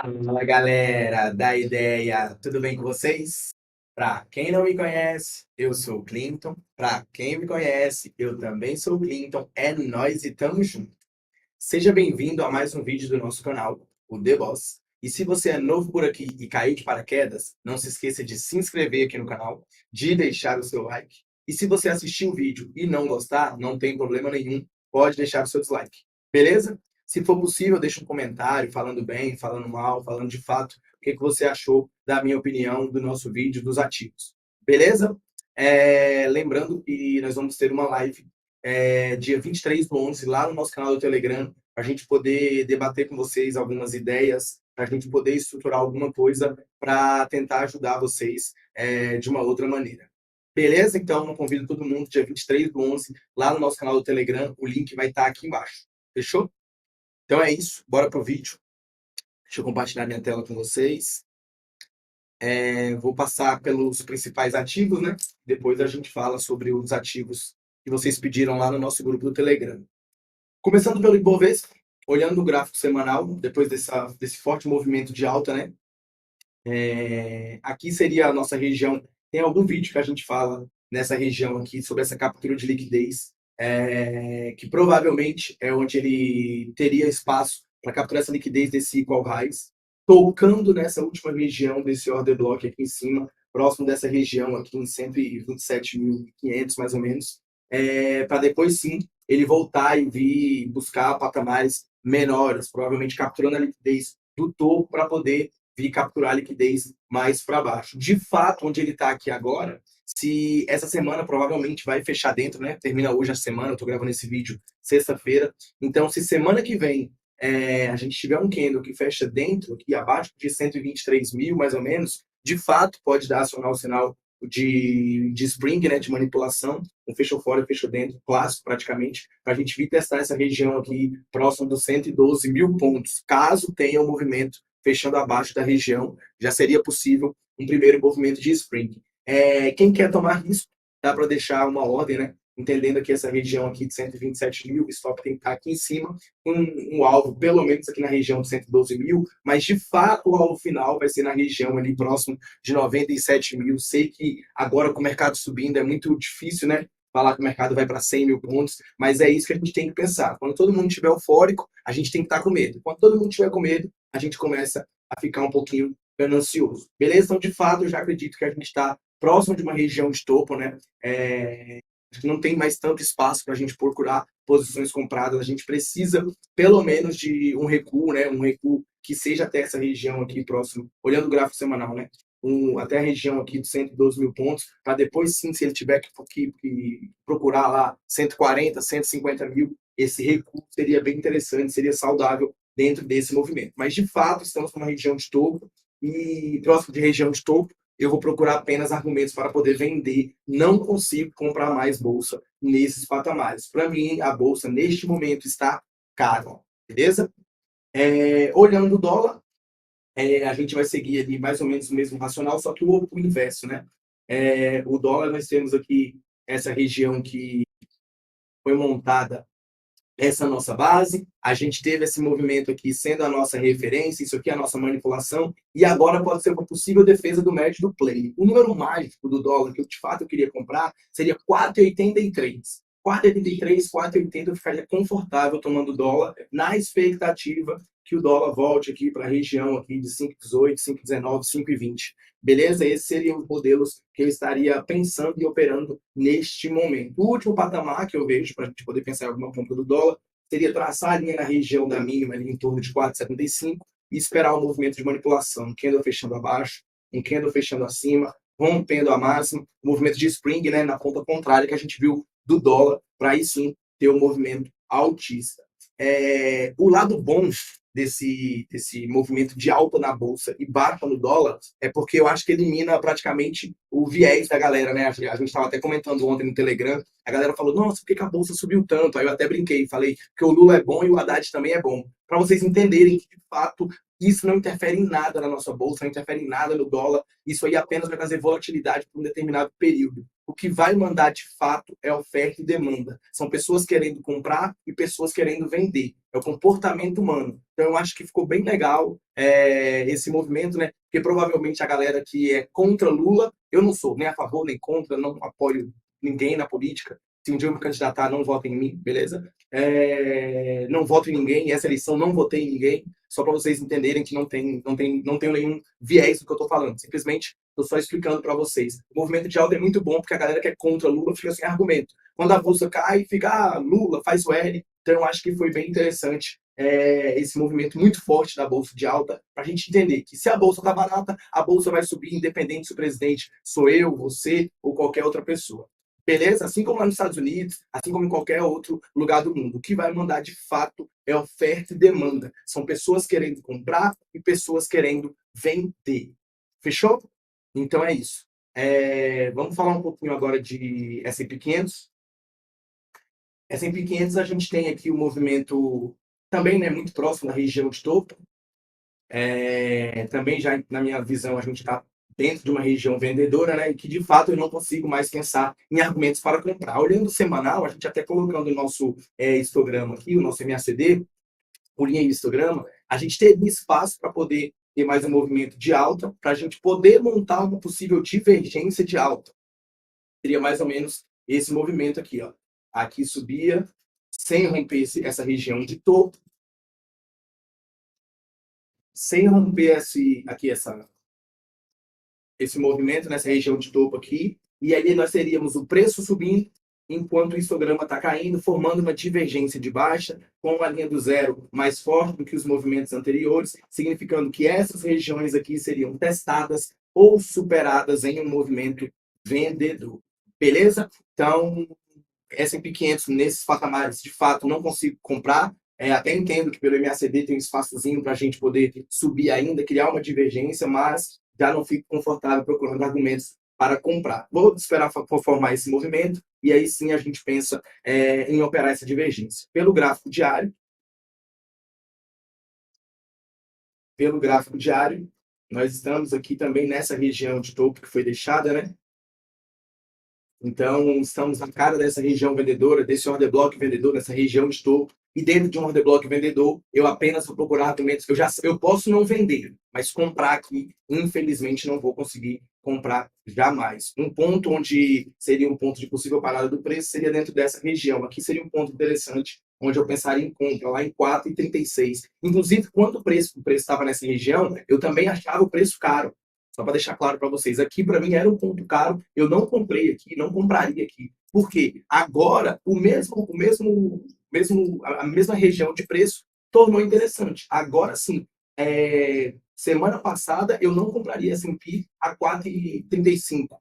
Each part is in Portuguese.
Fala galera da ideia, tudo bem com vocês? Para quem não me conhece, eu sou o Clinton. Para quem me conhece, eu também sou o Clinton. É nóis e tamo junto. Seja bem-vindo a mais um vídeo do nosso canal, o The Boss. E se você é novo por aqui e caiu de paraquedas, não se esqueça de se inscrever aqui no canal, de deixar o seu like. E se você assistiu o vídeo e não gostar, não tem problema nenhum, pode deixar o seu dislike. Beleza? Se for possível, deixa um comentário falando bem, falando mal, falando de fato o que você achou da minha opinião do nosso vídeo dos ativos. Beleza? Lembrando que nós vamos ter uma live dia 23/11, lá no nosso canal do Telegram, para a gente poder debater com vocês algumas ideias, para a gente poder estruturar alguma coisa para tentar ajudar vocês de uma outra maneira. Beleza? Então, eu convido todo mundo, dia 23/11, lá no nosso canal do Telegram, o link vai estar aqui embaixo. Fechou? Então é isso, bora pro vídeo. Deixa eu compartilhar minha tela com vocês. Vou passar pelos principais ativos, né? Depois a gente fala sobre os ativos que vocês pediram lá no nosso grupo do Telegram. Começando pelo Ibovespa, olhando o gráfico semanal, depois desse forte movimento de alta, né? Aqui seria a nossa região. Tem algum vídeo que a gente fala nessa região aqui sobre essa captura de liquidez, que provavelmente é onde ele teria espaço para capturar essa liquidez desse equal highs, tocando nessa última região desse order block aqui em cima, próximo dessa região aqui em 127.500 mais ou menos, para depois sim ele voltar e vir buscar patamares menores, provavelmente capturando a liquidez do topo para poder vir capturar a liquidez mais para baixo. De fato, onde ele está aqui agora, se essa semana provavelmente vai fechar dentro, né? Termina hoje a semana, eu estou gravando esse vídeo sexta-feira. Então, se semana que vem a gente tiver um candle que fecha dentro e abaixo de 123 mil, mais ou menos, de fato pode dar acionar o sinal de spring, né, de manipulação, um fechou fora e fechou dentro, clássico praticamente, para a gente vir testar essa região aqui próximo dos 112 mil pontos. Caso tenha um movimento fechando abaixo da região, já seria possível um primeiro movimento de spring. Quem quer tomar risco, dá para deixar uma ordem, né? Entendendo que essa região aqui de 127 mil, o stop tem que estar aqui em cima, um alvo pelo menos aqui na região de 112 mil, mas de fato o alvo final vai ser na região ali próximo de 97 mil. Sei que agora com o mercado subindo é muito difícil, né? Falar que o mercado vai para 100 mil pontos, mas é isso que a gente tem que pensar. Quando todo mundo estiver eufórico, a gente tem que estar com medo. Quando todo mundo estiver com medo, a gente começa a ficar um pouquinho ganancioso. Beleza? Então, de fato, eu já acredito que a gente está próximo de uma região de topo, né? Acho que não tem mais tanto espaço para a gente procurar posições compradas. A gente precisa, pelo menos, de um recuo, né? Um recuo que seja até essa região aqui próximo, olhando o gráfico semanal, né? Até a região aqui de 112 mil pontos, para depois sim, se ele tiver que procurar lá 140, 150 mil, esse recuo seria bem interessante, seria saudável dentro desse movimento. Mas, de fato, estamos numa região de topo e próximo de região de topo, eu vou procurar apenas argumentos para poder vender. Não consigo comprar mais bolsa nesses patamares. Para mim, a bolsa, neste momento, está cara, beleza? Olhando o dólar, a gente vai seguir ali mais ou menos o mesmo racional, só que o inverso, né? O dólar, nós temos aqui essa região que foi montada, essa nossa base, a gente teve esse movimento aqui sendo a nossa referência, isso aqui é a nossa manipulação, e agora pode ser uma possível defesa do médio do play. O número mágico do dólar que eu, de fato eu queria comprar seria 4,83. 4,83, 4,80 eu ficaria confortável tomando dólar, na expectativa que o dólar volte aqui para a região aqui de 5,18, 5,19, 5,20. Beleza? Esses seriam os modelos que eu estaria pensando e operando neste momento. O último patamar que eu vejo para a gente poder pensar em alguma compra do dólar seria traçar a linha na região da mínima, ali em torno de 4,75 e esperar o movimento de manipulação. Um candle fechando abaixo, um candle fechando acima, rompendo a máxima, movimento de spring, né, na ponta contrária que a gente viu do dólar, para aí sim ter um movimento altista. O lado bom desse movimento de alta na bolsa e baixa no dólar é porque eu acho que elimina praticamente o viés da galera, né? A gente estava até comentando ontem no Telegram, a galera falou, nossa, por que a bolsa subiu tanto? Aí eu até brinquei, falei que o Lula é bom e o Haddad também é bom. Para vocês entenderem que, de fato, isso não interfere em nada na nossa bolsa, não interfere em nada no dólar, isso aí apenas vai trazer volatilidade por um determinado período. O que vai mandar de fato é oferta e demanda. São pessoas querendo comprar e pessoas querendo vender. é o comportamento humano. Então, eu acho que ficou bem legal esse movimento, né? Porque provavelmente a galera que é contra Lula, eu não sou nem a favor nem contra, não apoio ninguém na política. Se um dia eu me candidatar, não votem em mim, beleza? Não voto em ninguém, essa eleição não votei em ninguém, só para vocês entenderem que não tenho nenhum viés do que eu estou falando. Simplesmente estou só explicando para vocês. O movimento de Alda é muito bom porque a galera que é contra Lula fica sem argumento. Quando a bolsa cai, fica Lula, faz o L. Então, eu acho que foi bem interessante esse movimento muito forte da bolsa de alta, para a gente entender que se a bolsa está barata, a bolsa vai subir, independente se o presidente sou eu, você ou qualquer outra pessoa. Beleza? Assim como lá nos Estados Unidos, assim como em qualquer outro lugar do mundo. O que vai mandar de fato é oferta e demanda. São pessoas querendo comprar e pessoas querendo vender. Fechou? Então é isso. Vamos falar um pouquinho agora de S&P 500. S&P 500 a gente tem aqui o movimento também, né, muito próximo da região de topo. Também já na minha visão a gente está dentro de uma região vendedora, né, e que de fato eu não consigo mais pensar em argumentos para comprar. Olhando o semanal, a gente até colocando o nosso histograma aqui, o nosso MACD, por linha de histograma, a gente teria espaço para poder ter mais um movimento de alta, para a gente poder montar uma possível divergência de alta. Seria mais ou menos esse movimento aqui, ó. Aqui subia, sem romper essa região de topo, sem romper esse movimento nessa região de topo aqui, e aí nós teríamos o preço subindo, enquanto o histograma está caindo, formando uma divergência de baixa, com a linha do zero mais forte do que os movimentos anteriores, significando que essas regiões aqui seriam testadas ou superadas em um movimento vendedor. Beleza? Então, S&P 500 nesses patamares, de fato, não consigo comprar. Até entendo que pelo MACD tem um espaçozinho para a gente poder subir ainda, criar uma divergência, mas já não fico confortável procurando argumentos para comprar. Vou esperar formar esse movimento e aí sim a gente pensa em operar essa divergência. Pelo gráfico diário, nós estamos aqui também nessa região de topo que foi deixada, né? Então, estamos na cara dessa região vendedora, desse order block vendedor, nessa região de topo. E dentro de um order block vendedor, eu apenas vou procurar argumentos. Eu posso não vender, mas comprar aqui, infelizmente, não vou conseguir comprar jamais. Um ponto onde seria um ponto de possível parada do preço seria dentro dessa região. Aqui seria um ponto interessante, onde eu pensaria em compra, lá em 4,36. Inclusive, quando o preço estava nessa região, eu também achava o preço caro. Só para deixar claro para vocês, aqui para mim era um ponto caro, eu não comprei aqui, não compraria aqui. Por quê? Agora, a mesma região de preço tornou interessante. Agora sim, semana passada eu não compraria S&P a 4,35.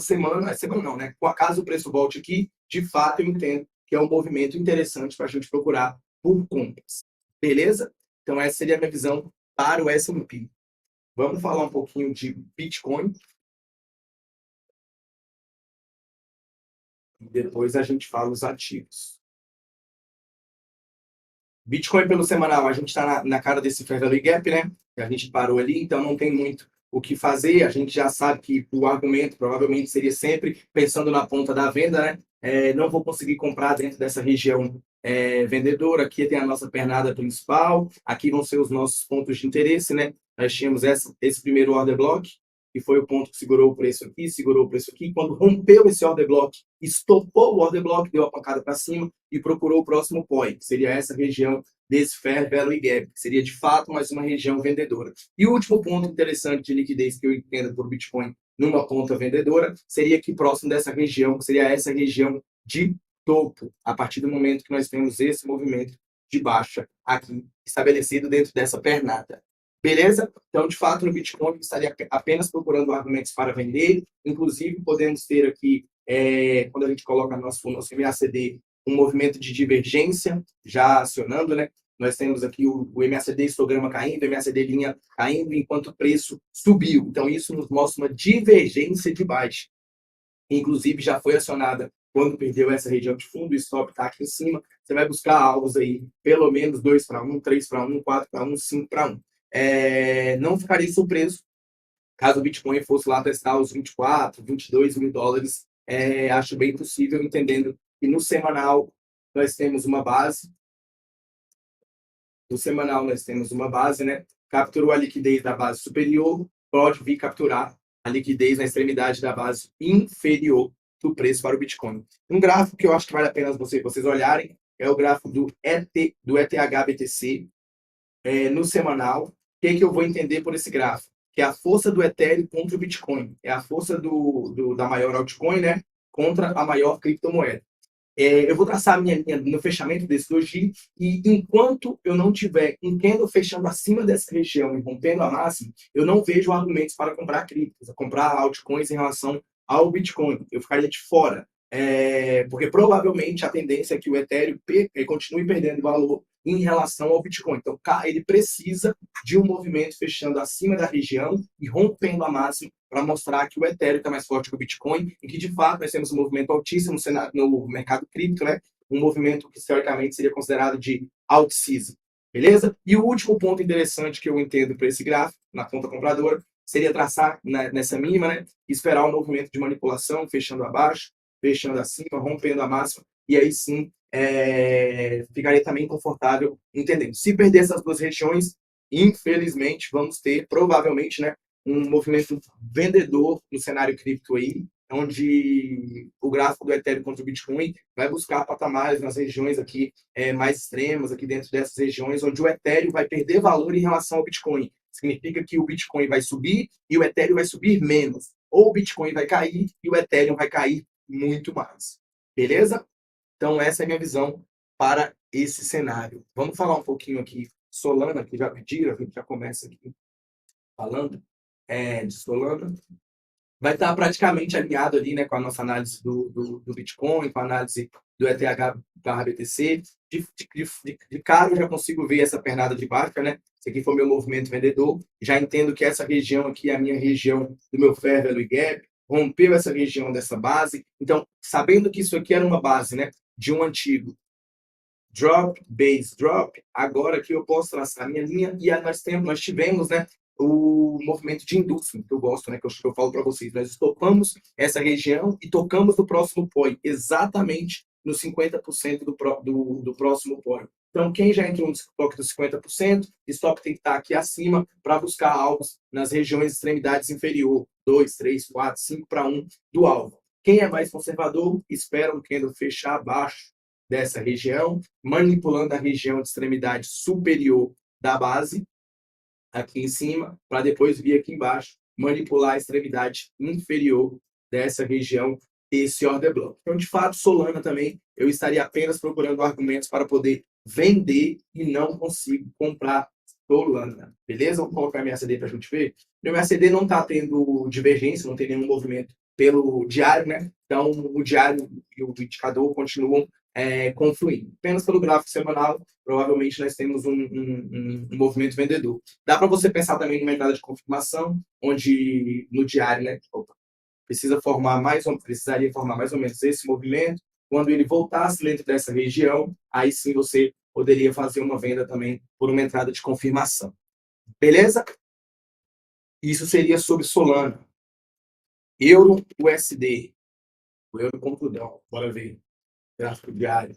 Semana não, né? Caso o preço volte aqui, de fato eu entendo que é um movimento interessante para a gente procurar por compras. Beleza? Então essa seria a minha visão para o S&P. Vamos falar um pouquinho de Bitcoin. E depois a gente fala os ativos. Bitcoin pelo semanal, a gente está na cara desse Fair Value Gap, né? A gente parou ali, então não tem muito o que fazer. A gente já sabe que o argumento provavelmente seria sempre pensando na ponta da venda, né? Não vou conseguir comprar dentro dessa região vendedora. Aqui tem a nossa pernada principal. Aqui vão ser os nossos pontos de interesse, né? Nós tínhamos esse primeiro order block, que foi o ponto que segurou o preço aqui, segurou o preço aqui. Quando rompeu esse order block, estopou o order block, deu a pancada para cima e procurou o próximo point, que seria essa região desse Fair Value Gap, que seria de fato mais uma região vendedora. E o último ponto interessante de liquidez que eu entendo por Bitcoin numa ponta vendedora seria aqui próximo dessa região, que seria essa região de topo, a partir do momento que nós temos esse movimento de baixa aqui estabelecido dentro dessa pernada. Beleza? Então, de fato, no Bitcoin, eu estaria apenas procurando argumentos para vender. Inclusive, podemos ter aqui, quando a gente coloca nosso MACD, um movimento de divergência já acionando, né? Nós temos aqui o MACD histograma caindo, o MACD linha caindo, enquanto o preço subiu. Então, isso nos mostra uma divergência de baixa. Inclusive, já foi acionada quando perdeu essa região de fundo, o stop está aqui em cima. Você vai buscar alvos aí, pelo menos 2 para 1, 3 para 1, 4 para 1, 5 para 1. Não ficaria surpreso caso o Bitcoin fosse lá testar os 24, 22 mil dólares. Acho bem possível, entendendo que no semanal nós temos uma base No semanal nós temos uma base, né? Capturou a liquidez da base superior, pode vir capturar a liquidez na extremidade da base inferior do preço para o Bitcoin. Um gráfico que eu acho que vale a pena vocês olharem é o gráfico do ETH-BTC no semanal. O que eu vou entender por esse gráfico? Que é a força do Ethereum contra o Bitcoin. É a força da maior altcoin, né? Contra a maior criptomoeda. Eu vou traçar a minha linha no fechamento desse doji e enquanto eu não tiver um candle fechando acima dessa região e rompendo a máxima, eu não vejo argumentos para comprar criptos, comprar altcoins em relação ao Bitcoin. Eu ficaria de fora. Porque provavelmente a tendência é que o Ethereum continue perdendo valor em relação ao Bitcoin. Então, ele precisa de um movimento fechando acima da região e rompendo a máxima para mostrar que o Ethereum está mais forte que o Bitcoin e que, de fato, nós temos um movimento altíssimo no mercado cripto, né? Um movimento que, teoricamente, seria considerado de alt-season. Beleza? E o último ponto interessante que eu entendo para esse gráfico, na ponta compradora, seria traçar nessa mínima, né? Esperar um movimento de manipulação, fechando abaixo, fechando acima, rompendo a máxima, e aí sim ficaria também confortável entendendo. Se perder essas duas regiões, infelizmente, vamos ter, provavelmente, né, um movimento vendedor no cenário cripto aí, onde o gráfico do Ethereum contra o Bitcoin vai buscar patamares nas regiões aqui mais extremas, aqui dentro dessas regiões, onde o Ethereum vai perder valor em relação ao Bitcoin. Significa que o Bitcoin vai subir e o Ethereum vai subir menos. Ou o Bitcoin vai cair e o Ethereum vai cair muito mais. Beleza? Então, essa é a minha visão para esse cenário. Vamos falar um pouquinho aqui Solana, que já pediram, a gente já começa aqui falando de Solana. Vai estar praticamente alinhado ali, né, com a nossa análise do Bitcoin, com a análise do ETH/BTC. De cara, eu já consigo ver essa pernada de baixa, né? Esse aqui foi o meu movimento vendedor. Já entendo que essa região aqui é a minha região do meu fair value gap. Rompeu essa região dessa base. Então, sabendo que isso aqui era uma base, né, de um antigo drop, base drop, agora que eu posso traçar a minha linha e nós tivemos, né, o movimento de indústria, que eu gosto, né, que eu falo para vocês. Nós estopamos essa região e tocamos no próximo POI, exatamente no 50% do próximo POI. Então, quem já entrou no stop dos 50%, stop tem que estar aqui acima para buscar alvos nas regiões extremidades inferior, 2, 3, 4, 5 para 1 do alvo. Quem é mais conservador, espera o candle fechar abaixo dessa região, manipulando a região de extremidade superior da base, aqui em cima, para depois vir aqui embaixo, manipular a extremidade inferior dessa região, esse order block. Então, de fato, Solana também, eu estaria apenas procurando argumentos para poder vender e não consigo comprar Solana. Beleza? Vou colocar minha CD para a gente ver. Meu MACD não está tendo divergência, não tem nenhum movimento pelo diário, né? Então, o diário e o indicador continuam confluindo. Apenas pelo gráfico semanal, provavelmente nós temos um movimento vendedor. Dá para você pensar também numa entrada de confirmação, onde no diário, né, precisaria formar mais ou menos esse movimento. Quando ele voltasse dentro dessa região, aí sim você poderia fazer uma venda também por uma entrada de confirmação. Beleza? Isso seria sobre Solana. Euro USD. O euro contra o dólar. Bora ver. Gráfico diário.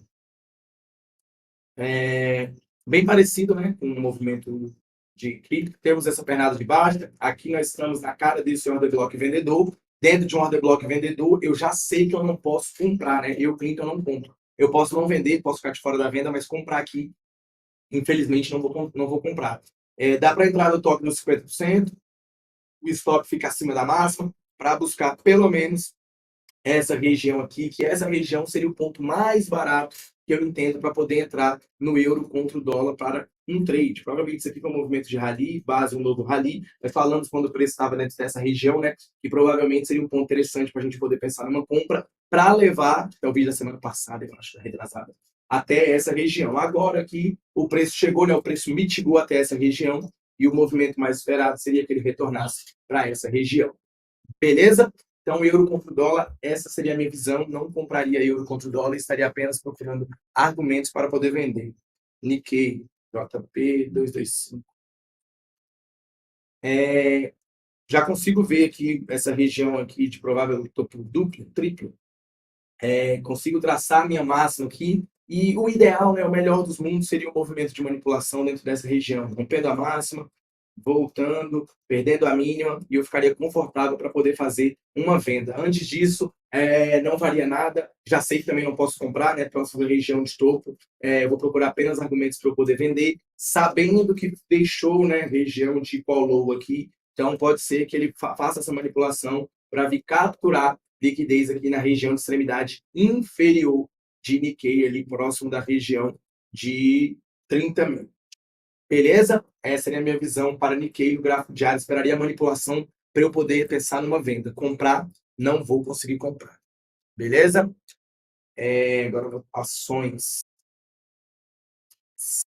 Bem parecido, né, com o movimento de cripto. Temos essa pernada de baixa. Aqui nós estamos na cara desse order block vendedor. Dentro de um order block vendedor, eu já sei que eu não posso comprar, né? Eu, cliente, eu não compro. Eu posso não vender, posso ficar de fora da venda, mas comprar aqui, infelizmente, não vou comprar. Dá para entrar no top nos 50%, o stop fica acima da máxima, para buscar pelo menos essa região aqui, que essa região seria o ponto mais barato que eu entendo para poder entrar no euro contra o dólar para um trade. Provavelmente isso aqui foi um movimento de rally, base um novo rally. Nós falamos quando o preço estava dentro dessa região, né? Que provavelmente seria um ponto interessante para a gente poder pensar numa compra para levar, é o vídeo da semana passada, eu acho, retrasada, até essa região. Agora que o preço chegou, né? O preço mitigou até essa região e o movimento mais esperado seria que ele retornasse para essa região. Beleza? Então, euro contra o dólar, essa seria a minha visão. Não compraria euro contra o dólar, estaria apenas procurando argumentos para poder vender. Nikkei, JP 225. Já consigo ver aqui essa região aqui de provável topo duplo, triplo. Consigo traçar minha máxima aqui E o ideal, né, o melhor dos mundos seria um movimento de manipulação dentro dessa região, rompendo a máxima, voltando, perdendo a mínima, e eu ficaria confortável para poder fazer uma venda. Antes disso, não valia nada. Já sei que também não posso comprar, né? Próxima região de topo, vou procurar apenas argumentos para eu poder vender, sabendo que deixou, né, região de call aqui. Então, pode ser que ele faça essa manipulação para vir capturar liquidez aqui na região de extremidade inferior de Nikkei, ali próximo da região de 30.000. Beleza? Essa é a minha visão para Nikkei no gráfico diário. Esperaria a manipulação para eu poder pensar numa venda. Comprar, não vou conseguir comprar. Beleza? Agora, ações.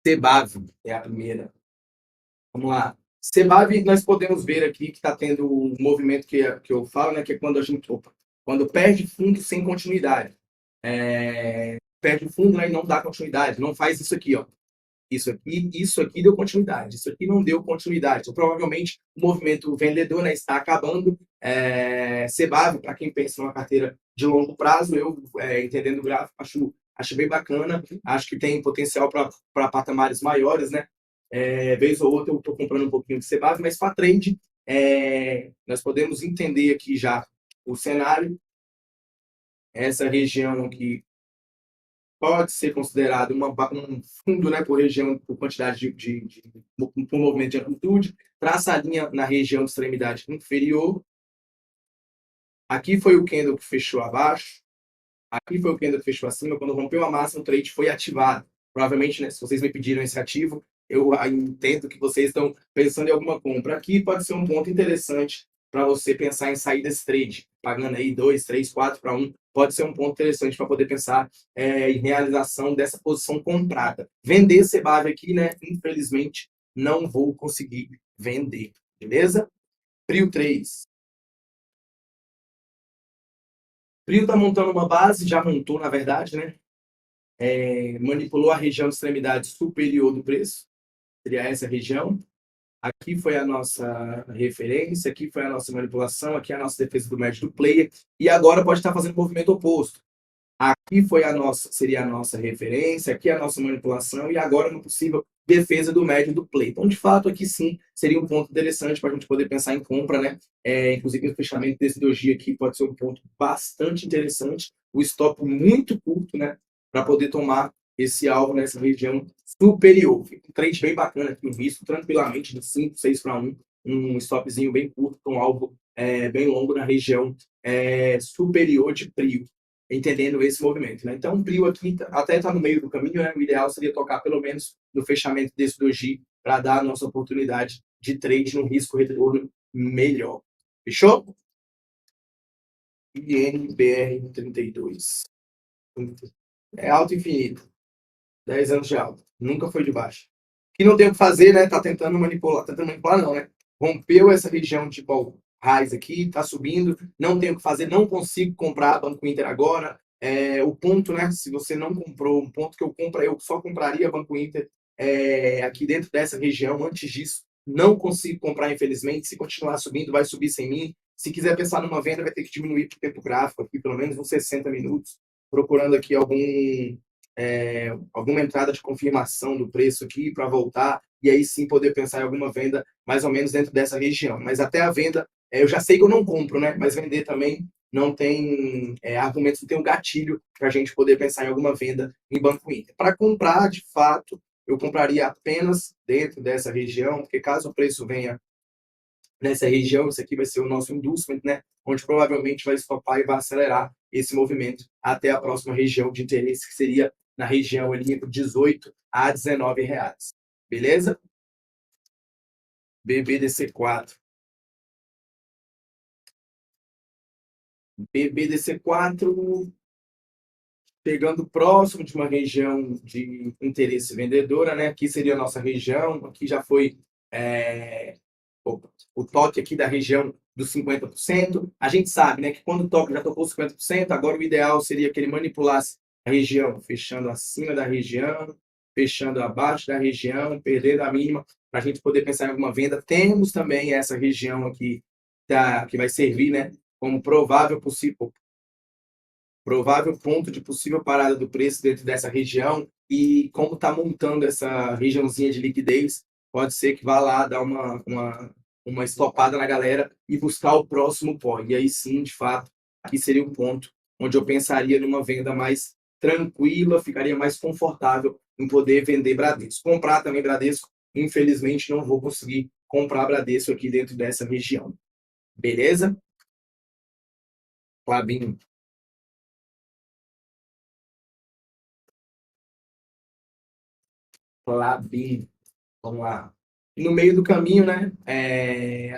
CBAV é a primeira. Vamos lá. CBAV, nós podemos ver aqui que está tendo um movimento que eu falo, né, que é quando a gente, quando perde fundo sem continuidade. Perde o fundo, né, e não dá continuidade. Não faz isso aqui, ó. Isso aqui deu continuidade, isso aqui não deu continuidade. Então, provavelmente, o movimento vendedor, né, está acabando. CBAV, para quem pensa numa carteira de longo prazo, eu, entendendo o gráfico, acho bem bacana. Acho que tem potencial para patamares maiores, né? Vez ou outra eu estou comprando um pouquinho de CBAV, mas para trade, nós podemos entender aqui já o cenário. Essa região aqui pode ser considerado um fundo, né, por região, por quantidade por movimento de amplitude, traça a linha na região de extremidade inferior. Aqui foi o candle que fechou abaixo, aqui foi o candle que fechou acima. Quando rompeu a máxima, o trade foi ativado. Provavelmente, né, se vocês me pediram esse ativo, eu entendo que vocês estão pensando em alguma compra. Aqui pode ser um ponto interessante para você pensar em sair desse trade, pagando aí 2, 3, 4 para 1. Pode ser um ponto interessante para poder pensar em realização dessa posição comprada. Vender CBAV aqui, né? Infelizmente, não vou conseguir vender. Beleza? Prio 3. Prio está montando uma base, já montou, na verdade, né? Manipulou a região de extremidade superior do preço, seria essa região. Aqui foi a nossa referência, aqui foi a nossa manipulação, aqui é a nossa defesa do médio do player, e agora pode estar fazendo o movimento oposto. Aqui seria a nossa referência, aqui é a nossa manipulação, e agora uma possível defesa do médio do play. Então, de fato, aqui sim seria um ponto interessante para a gente poder pensar em compra, né? Inclusive, o fechamento desse doji aqui pode ser um ponto bastante interessante. O stop muito curto, né? Para poder tomar esse alvo nessa região superior. Fica um trade bem bacana aqui, um risco tranquilamente de 5, 6 para 1. Um stopzinho bem curto, com alvo bem longo na região superior de Prio, entendendo esse movimento, né? Então, o Prio aqui até está no meio do caminho, né? O ideal seria tocar pelo menos no fechamento desse doji para dar a nossa oportunidade de trade no risco-retorno melhor. Fechou? INBR 32. É alto infinito. 10 anos de alta. Nunca foi de baixo. O que não tem o que fazer, né? Tá tentando manipular. Tentando manipular, não, né? Rompeu essa região de raiz aqui, tá subindo. Não tem o que fazer, não consigo comprar Banco Inter agora. O ponto, né? Se você não comprou, um ponto que eu só compraria Banco Inter aqui dentro dessa região. Antes disso, não consigo comprar, infelizmente. Se continuar subindo, vai subir sem mim. Se quiser pensar numa venda, vai ter que diminuir o tempo gráfico aqui, pelo menos uns 60 minutos, procurando aqui alguma entrada de confirmação do preço aqui para voltar, e aí sim poder pensar em alguma venda mais ou menos dentro dessa região. Mas até a venda, eu já sei que eu não compro, né? Mas vender também não tem argumentos, não tem um gatilho para a gente poder pensar em alguma venda em Banco Inter. Para comprar, de fato, eu compraria apenas dentro dessa região, porque caso o preço venha nessa região, isso aqui vai ser o nosso inducement, né? Onde provavelmente vai estopar e vai acelerar esse movimento até a próxima região de interesse, que seria na região ali entre 18 a 19 reais. Beleza? BBDC4. BBDC4, pegando próximo de uma região de interesse vendedora, né? Aqui seria a nossa região, aqui já foi o toque aqui da região dos 50%. A gente sabe, né, que quando o toque já tocou 50%, agora o ideal seria que ele manipulasse a região, fechando acima da região, fechando abaixo da região, perdendo a mínima, para a gente poder pensar em alguma venda. Temos também essa região aqui que vai servir, né, como provável possível provável ponto de possível parada do preço dentro dessa região e como está montando essa regiãozinha de liquidez, pode ser que vá lá dar uma estopada na galera e buscar o próximo pó. E aí sim, de fato, aqui seria o ponto onde eu pensaria numa venda mais tranquila, ficaria mais confortável em poder vender Bradesco. Comprar também Bradesco, infelizmente não vou conseguir comprar Bradesco aqui dentro dessa região. Beleza? Clabin. Clabin. Vamos lá. No meio do caminho, né,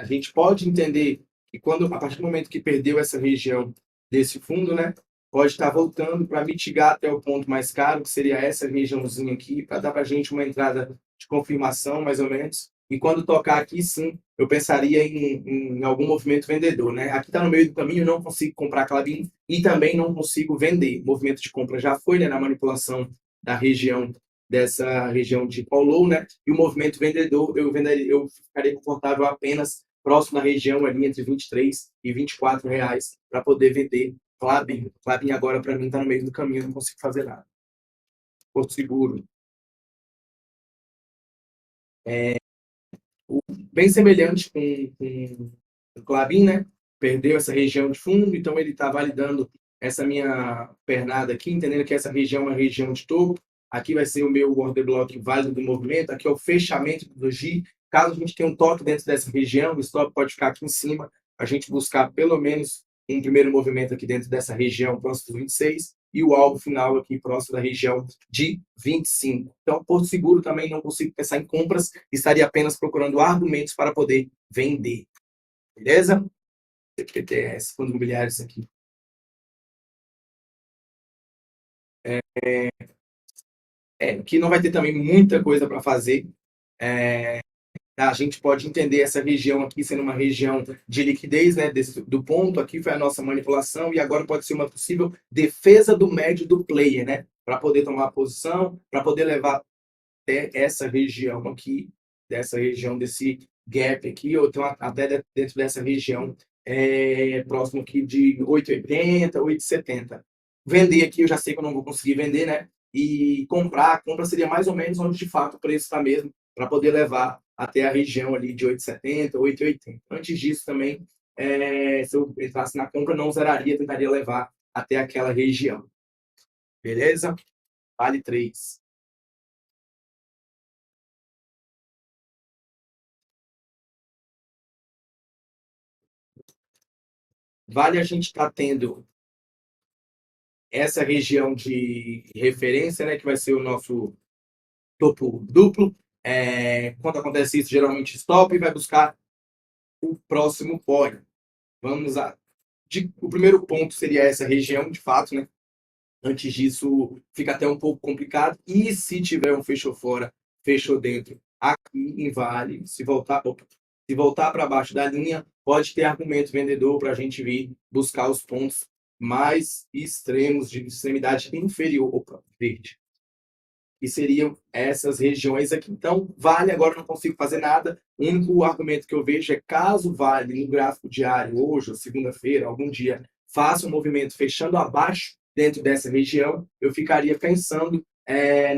a gente pode entender que quando, a partir do momento que perdeu essa região desse fundo, né, pode estar voltando para mitigar até o ponto mais caro, que seria essa regiãozinha aqui, para dar para a gente uma entrada de confirmação, mais ou menos. E quando tocar aqui, sim, eu pensaria em algum movimento vendedor, né? Aqui está no meio do caminho, não consigo comprar Clabin e também não consigo vender. O movimento de compra já foi, né, na manipulação da região dessa região de Paulo, né? E o movimento vendedor, eu ficaria confortável apenas próximo da região ali entre 23 e 24 reais para poder vender Klabin. Klabin agora para mim está no meio do caminho, não consigo fazer nada. Porto Seguro, bem semelhante com o Klabin, né? Perdeu essa região de fundo, então ele está validando essa minha pernada aqui, entendendo que essa região é uma região de topo. Aqui vai ser o meu order block válido do movimento, aqui é o fechamento do doji. Caso a gente tenha um toque dentro dessa região, o stop pode ficar aqui em cima, a gente buscar pelo menos um primeiro movimento aqui dentro dessa região próximo dos 26 e o alvo final aqui próximo da região de 25. Então, Porto Seguro também não consigo pensar em compras, estaria apenas procurando argumentos para poder vender. Beleza? PTS, Fundo Imobiliário, isso aqui. Que não vai ter também muita coisa para fazer. A gente pode entender essa região aqui sendo uma região de liquidez, né, do ponto, aqui foi a nossa manipulação, e agora pode ser uma possível defesa do médio do player, né, para poder tomar posição, para poder levar até essa região aqui, dessa região desse gap aqui, ou então até dentro dessa região próximo aqui de 8,80, 8,70. Vender aqui, eu já sei que eu não vou conseguir vender, né? E comprar, a compra seria mais ou menos onde de fato o preço está mesmo, para poder levar até a região ali de 8,70, 8,80. Antes disso também, se eu entrasse na compra, não zeraria, tentaria levar até aquela região. Beleza? Vale 3. Vale a gente estar tendo essa região de referência, né, que vai ser o nosso topo duplo. Quando acontece isso, geralmente stop e vai buscar o próximo pódio. Vamos a. O primeiro ponto seria essa região, de fato, né? Antes disso, fica até um pouco complicado. E se tiver um fechou fora, fechou dentro, aqui em Vale, se voltar para baixo da linha, pode ter argumento vendedor para a gente vir buscar os pontos mais extremos, de extremidade inferior. Opa, verde. Que seriam essas regiões aqui. Então, Vale agora não consigo fazer nada. O único argumento que eu vejo é caso Vale no gráfico diário, hoje ou segunda-feira, algum dia, faça um movimento fechando abaixo dentro dessa região, eu ficaria pensando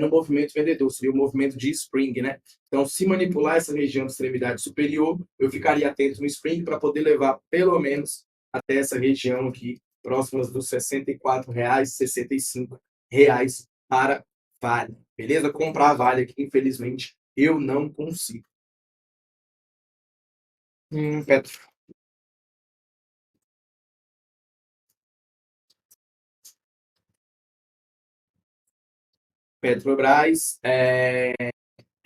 no movimento vendedor, seria o movimento de spring, né? Então, se manipular essa região de extremidade superior, eu ficaria atento no spring para poder levar pelo menos até essa região aqui, próximas dos R$ 64,00, R$ 65,00 para Vale. Beleza? Comprar Vale aqui, infelizmente, eu não consigo. Petro, Petrobras,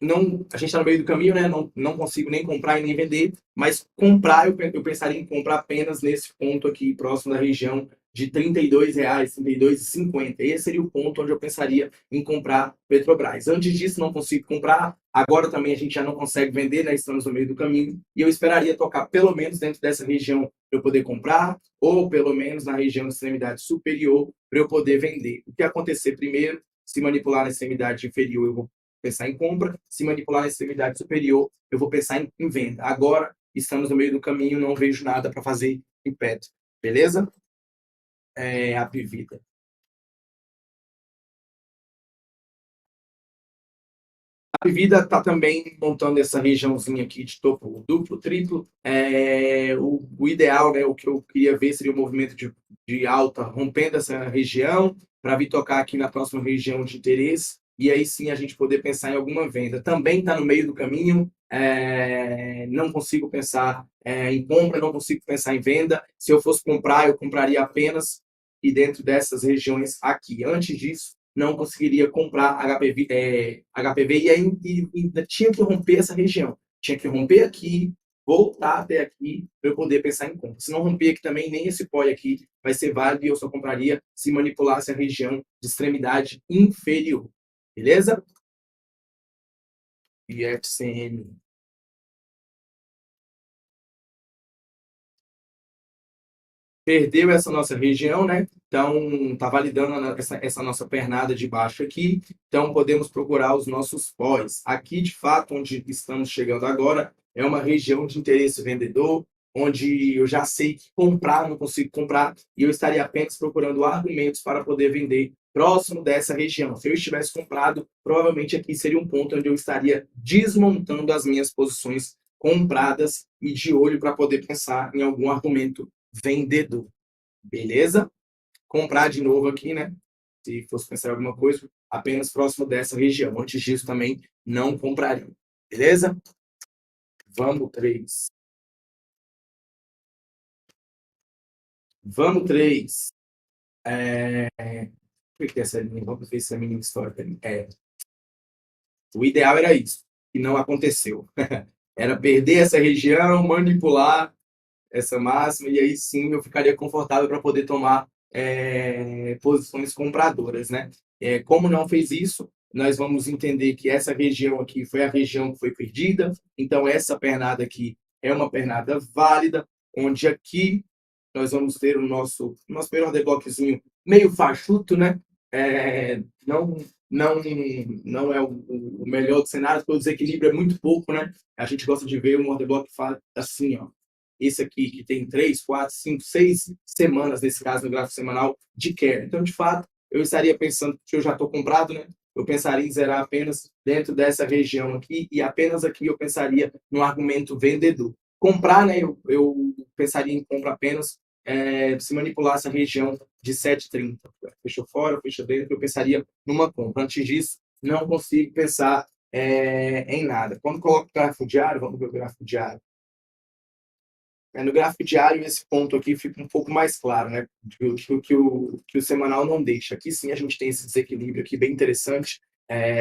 não, a gente está no meio do caminho, né? Não consigo nem comprar e nem vender, mas comprar, eu pensaria em comprar apenas nesse ponto aqui, próximo da região de R$ 32,00, R$ 32,50. Esse seria o ponto onde eu pensaria em comprar Petrobras. Antes disso, não consigo comprar. Agora também a gente já não consegue vender, né? Estamos no meio do caminho. E eu esperaria tocar pelo menos dentro dessa região para eu poder comprar, ou pelo menos na região de extremidade superior para eu poder vender. O que acontecer primeiro, se manipular na extremidade inferior, eu vou pensar em compra. Se manipular na extremidade superior, eu vou pensar em venda. Agora, estamos no meio do caminho, não vejo nada para fazer em pé. Beleza? A Pivida. A Vida está também montando essa regiãozinha aqui de topo duplo, triplo. O ideal, né, o que eu queria ver seria o movimento de alta rompendo essa região para vir tocar aqui na próxima região de interesse e aí sim a gente poder pensar em alguma venda. Também está no meio do caminho, não consigo pensar em compra, não consigo pensar em venda. Se eu fosse comprar, eu compraria apenas e dentro dessas regiões aqui. Antes disso, não conseguiria comprar HPV e ainda tinha que romper essa região. Tinha que romper aqui, voltar até aqui para eu poder pensar em compra. Se não romper aqui também, nem esse POI aqui vai ser válido e eu só compraria se manipulasse a região de extremidade inferior. Beleza? IFCM. Perdeu essa nossa região, né? Então, está validando essa nossa pernada de baixo aqui. Então, podemos procurar os nossos pós. Aqui, de fato, onde estamos chegando agora, é uma região de interesse vendedor, onde eu já sei que comprar, não consigo comprar, e eu estaria apenas procurando argumentos para poder vender próximo dessa região. Se eu estivesse comprado, provavelmente aqui seria um ponto onde eu estaria desmontando as minhas posições compradas e de olho para poder pensar em algum argumento vendedor. Beleza? Comprar de novo aqui, né? Se fosse pensar em alguma coisa, apenas próximo dessa região. Antes disso também não compraria. Beleza? Vamos três. Vamos três. O que é essa linha? Vamos ver se é a mínima histórica. O ideal era isso, e não aconteceu. Era perder essa região, manipular essa máxima, e aí sim eu ficaria confortável para poder tomar posições compradoras, né? Como não fez isso, nós vamos entender que essa região aqui foi a região que foi perdida, então essa pernada aqui é uma pernada válida, onde aqui nós vamos ter o nosso primeiro order blockzinho meio fachuto, né? Não, não, não é o melhor dos cenários, porque o desequilíbrio é muito pouco, né? A gente gosta de ver um order block assim, ó. Esse aqui que tem 3, 4, 5, 6 semanas, nesse caso, no gráfico semanal, de queda. Então, de fato, eu estaria pensando que eu já estou comprado, né? Eu pensaria em zerar apenas dentro dessa região aqui e apenas aqui eu pensaria no argumento vendedor. Comprar, né? Eu pensaria em compra apenas se manipulasse a região de 7,30. Fechou fora, fechou dentro, eu pensaria numa compra. Antes disso, não consigo pensar em nada. Quando coloco o gráfico diário, vamos ver o gráfico diário. No gráfico diário, esse ponto aqui fica um pouco mais claro, né? Que o semanal não deixa. Aqui sim a gente tem esse desequilíbrio aqui bem interessante.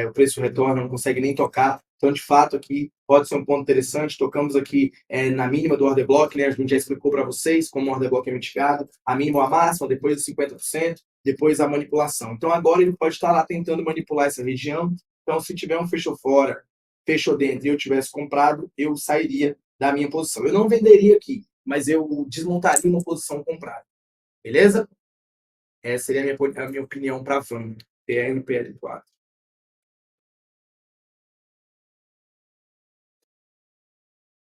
O preço retorna, não consegue nem tocar. Então, de fato, aqui pode ser um ponto interessante. Tocamos aqui na mínima do order block, né? A gente já explicou para vocês como o order block é mitigado. A mínima ou a máxima, depois dos 50%, depois a manipulação. Então, agora ele pode estar lá tentando manipular essa região. Então, se tiver um fechou fora, fechou dentro e eu tivesse comprado, eu sairia da minha posição. Eu não venderia aqui, mas eu desmontaria uma posição comprada. Beleza? Essa seria a minha opinião para a van, PRPL4.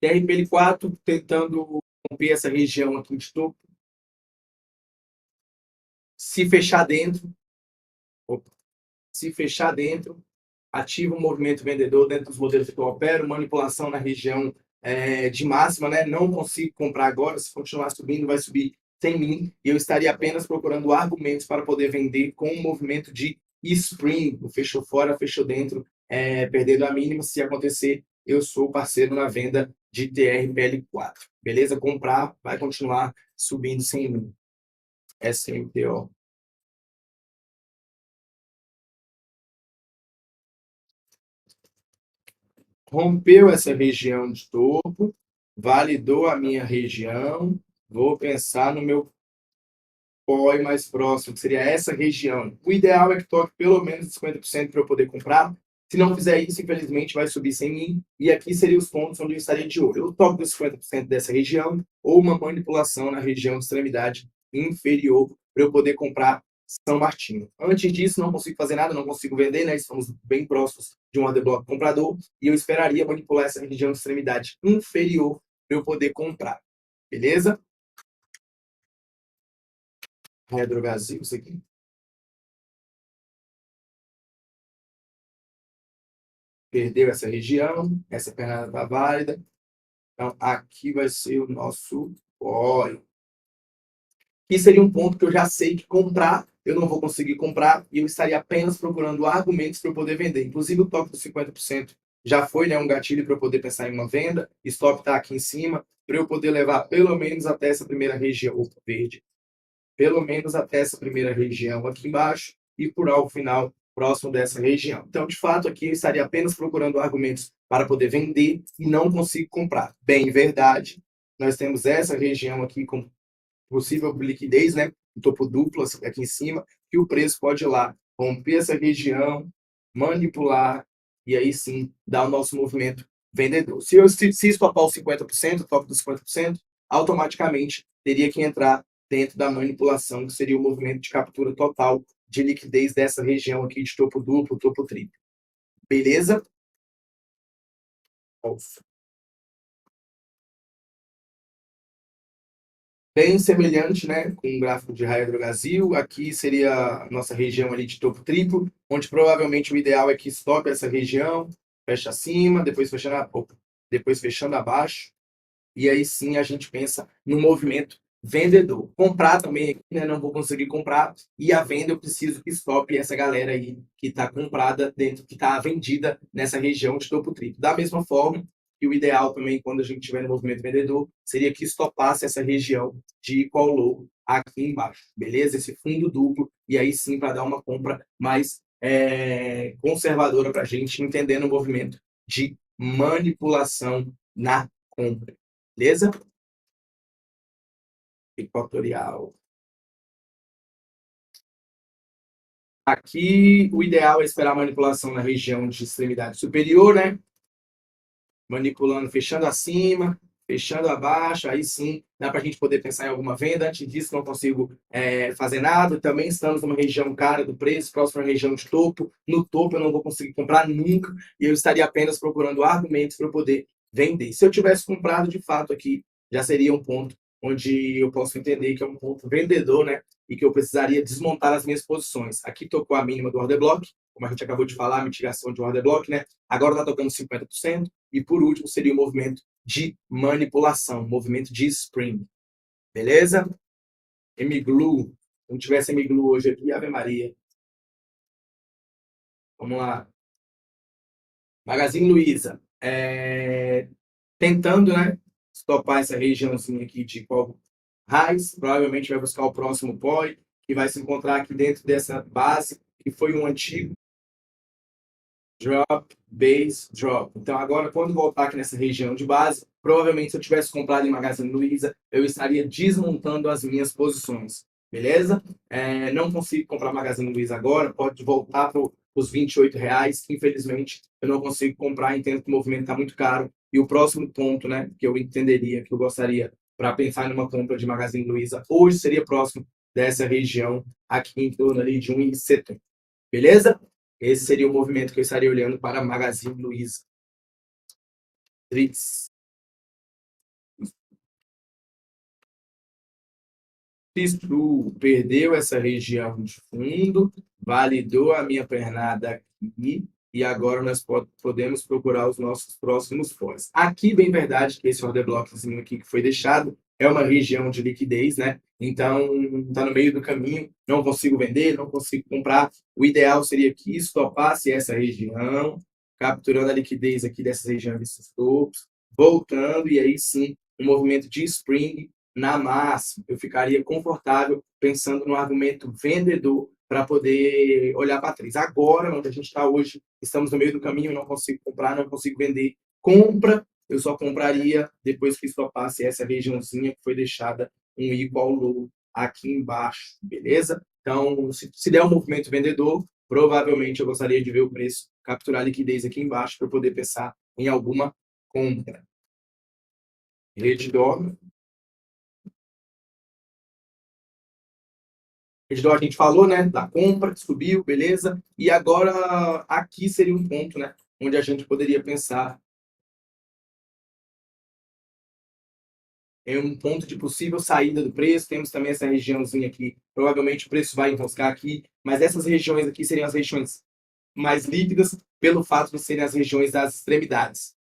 TRPL4 tentando romper essa região aqui de topo. Se fechar dentro, opa, se fechar dentro, ativa o movimento vendedor dentro dos modelos que eu opero, manipulação na região de máxima, né? Não consigo comprar agora, se continuar subindo, vai subir sem mim, e eu estaria apenas procurando argumentos para poder vender com um movimento de spring, o fechou fora, fechou dentro, perdendo a mínima, se acontecer, eu sou parceiro na venda de TRPL4, beleza? Comprar, vai continuar subindo sem mim. SMTO. Rompeu essa região de topo, validou a minha região, vou pensar no meu POI mais próximo, que seria essa região. O ideal é que toque pelo menos 50% para eu poder comprar. Se não fizer isso, infelizmente, vai subir sem mim. E aqui seriam os pontos onde eu estaria de olho. Eu toco dos 50% dessa região ou uma manipulação na região de extremidade inferior para eu poder comprar São Martinho. Antes disso, não consigo fazer nada, não consigo vender, né? Estamos bem próximos de um order block comprador e eu esperaria manipular essa região de extremidade inferior para eu poder comprar. Beleza? Redrogazil, isso aqui. perdeu essa região, essa pernada está válida. Então, aqui vai ser o nosso óleo. E seria um ponto que eu já sei que comprar, eu não vou conseguir comprar e eu estaria apenas procurando argumentos para eu poder vender. Inclusive, o top dos 50% já foi, né, um gatilho para eu poder pensar em uma venda. Stop está aqui em cima, para eu poder levar pelo menos até essa primeira região, verde, pelo menos até essa primeira região aqui embaixo e por algo final próximo dessa região. Então, de fato, aqui eu estaria apenas procurando argumentos para poder vender e não consigo comprar. Bem, verdade, nós temos essa região aqui com possível liquidez, né? O topo duplo aqui em cima, que o preço pode ir lá romper essa região, manipular e aí sim dar o nosso movimento vendedor. Se estopar os 50%, o top dos 50%, automaticamente teria que entrar dentro da manipulação, que seria o movimento de captura total de liquidez dessa região aqui de topo duplo, topo triplo. Beleza? Bem semelhante, né, com o gráfico de Raia do Brasil. Aqui seria a nossa região ali de topo triplo, onde provavelmente o ideal é que estope essa região, feche acima, depois fechando abaixo, e aí sim a gente pensa no movimento vendedor. Comprar também aqui, né, não vou conseguir comprar, e a venda eu preciso que estope essa galera aí que está comprada dentro, que está vendida nessa região de topo triplo. Da mesma forma, e o ideal também, quando a gente tiver no movimento vendedor, seria que estopasse essa região de call low aqui embaixo, beleza? Esse fundo duplo, e aí sim para dar uma compra mais conservadora para a gente, entendendo o movimento de manipulação na compra, beleza? Equatorial. Aqui, o ideal é esperar a manipulação na região de extremidade superior, né? Manipulando, fechando acima, fechando abaixo, aí sim dá para a gente poder pensar em alguma venda. Antes disso, não consigo fazer nada. Também estamos numa região cara do preço, próxima à região de topo. No topo, eu não vou conseguir comprar nunca e eu estaria apenas procurando argumentos para eu poder vender. Se eu tivesse comprado de fato aqui, já seria um ponto onde eu posso entender que é um ponto vendedor, né? E que eu precisaria desmontar as minhas posições. Aqui tocou a mínima do order block, como a gente acabou de falar, a mitigação de order block, né? Agora está tocando 50%. E por último, seria o movimento de manipulação, movimento de spring. Beleza? MGLU. Se não tivesse MGLU hoje aqui, Ave Maria. Vamos lá. Magazine Luiza. Tentando, né? Estopar essa regiãozinha aqui de qual raiz. Provavelmente vai buscar o próximo POI, que vai se encontrar aqui dentro dessa base, que foi um antigo drop, base, drop. Então, agora, quando voltar aqui nessa região de base, provavelmente, se eu tivesse comprado em Magazine Luiza, eu estaria desmontando as minhas posições. Beleza? Não consigo comprar Magazine Luiza agora, pode voltar para os R$ 28, que infelizmente eu não consigo comprar, entendo que o movimento está muito caro. E o próximo ponto, né, que eu entenderia, que eu gostaria para pensar numa compra de Magazine Luiza, hoje seria próximo dessa região, aqui em torno ali de 1,70. Beleza? Esse seria o movimento que eu estaria olhando para Magazine Luiza. Tritz. Pistu perdeu essa região de fundo, validou a minha pernada aqui, e agora nós podemos procurar os nossos próximos pós. Aqui, bem verdade, que esse order blockzinho aqui que foi deixado é uma região de liquidez, né? Então, está no meio do caminho, não consigo vender, não consigo comprar. O ideal seria que estopasse essa região, capturando a liquidez aqui dessas regiões, desses topos, voltando, e aí sim, um movimento de spring na máxima. Eu ficaria confortável pensando no argumento vendedor para poder olhar para trás. Agora, onde a gente está hoje, estamos no meio do caminho, não consigo comprar, não consigo vender. Compra, eu só compraria depois que estopasse essa regiãozinha que foi deixada um equal low aqui embaixo, beleza? Então, se der um movimento vendedor, provavelmente eu gostaria de ver o preço capturar liquidez aqui embaixo para poder pensar em alguma compra. Redditor. A gente falou, né, da compra, que subiu, beleza? E agora aqui seria um ponto, né, onde a gente poderia pensar em um ponto de possível saída do preço. Temos também essa regiãozinha aqui, provavelmente o preço vai enroscar aqui, mas essas regiões aqui seriam as regiões mais líquidas pelo fato de serem as regiões das extremidades.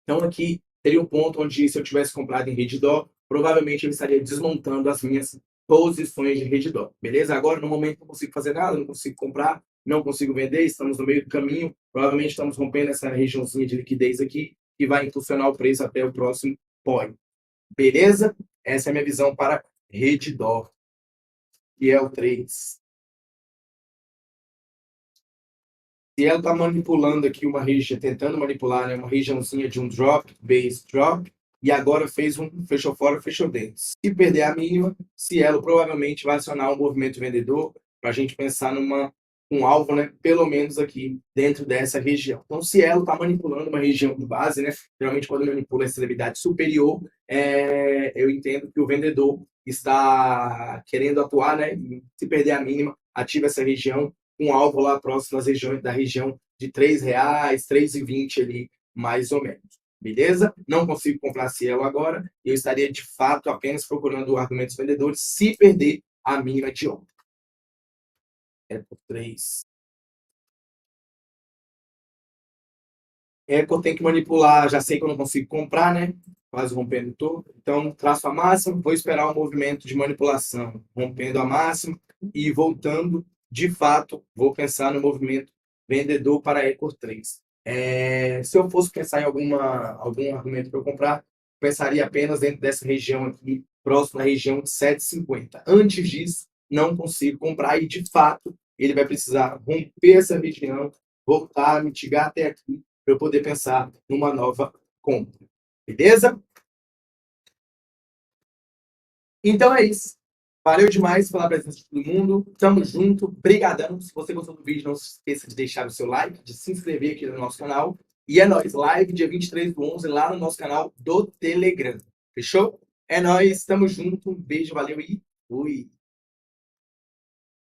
Então aqui teria um ponto onde, se eu tivesse comprado em Redditor, provavelmente eu estaria desmontando as minhas posições de Redditor, beleza? Agora, no momento, não consigo fazer nada, não consigo comprar, não consigo vender, estamos no meio do caminho, provavelmente estamos rompendo essa regiãozinha de liquidez aqui, que vai impulsionar o preço até o próximo point, beleza? Essa é a minha visão para Redditor, que é o 3. Se ela está manipulando aqui uma região, tentando manipular, né, uma regiãozinha de um drop, base drop, e agora fez um fechou fora, fechou dentro. Se perder a mínima, Cielo provavelmente vai acionar um movimento vendedor para a gente pensar um alvo, né, pelo menos aqui dentro dessa região. Então, Cielo está manipulando uma região de base, né, geralmente quando manipula a extremidade superior, eu entendo que o vendedor está querendo atuar, né, e se perder a mínima, ativa essa região, um alvo lá próximo da região de R$3, 3,20 ali, mais ou menos. Beleza? Não consigo comprar Cielo agora. Eu estaria, de fato, apenas procurando argumentos vendedores se perder a mínima de ontem. É por 3. É que eu tenho que manipular, já sei que eu não consigo comprar, né? Quase rompendo todo. Então, traço a máxima, vou esperar um movimento de manipulação, rompendo a máxima e voltando, de fato, vou pensar no movimento vendedor para Ecor 3. Se eu fosse pensar em algum argumento para eu comprar, pensaria apenas dentro dessa região aqui, próximo à região de 7,50. Antes disso, não consigo comprar e, de fato, ele vai precisar romper essa região, voltar, mitigar até aqui, para eu poder pensar numa nova compra. Beleza? Então é isso. Valeu demais pela presença de todo mundo. Tamo junto. Brigadão. Se você gostou do vídeo, não se esqueça de deixar o seu like, de se inscrever aqui no nosso canal. E é nóis. Live dia 23/11 lá no nosso canal do Telegram. Fechou? É nóis. Tamo junto. Um beijo, valeu e fui.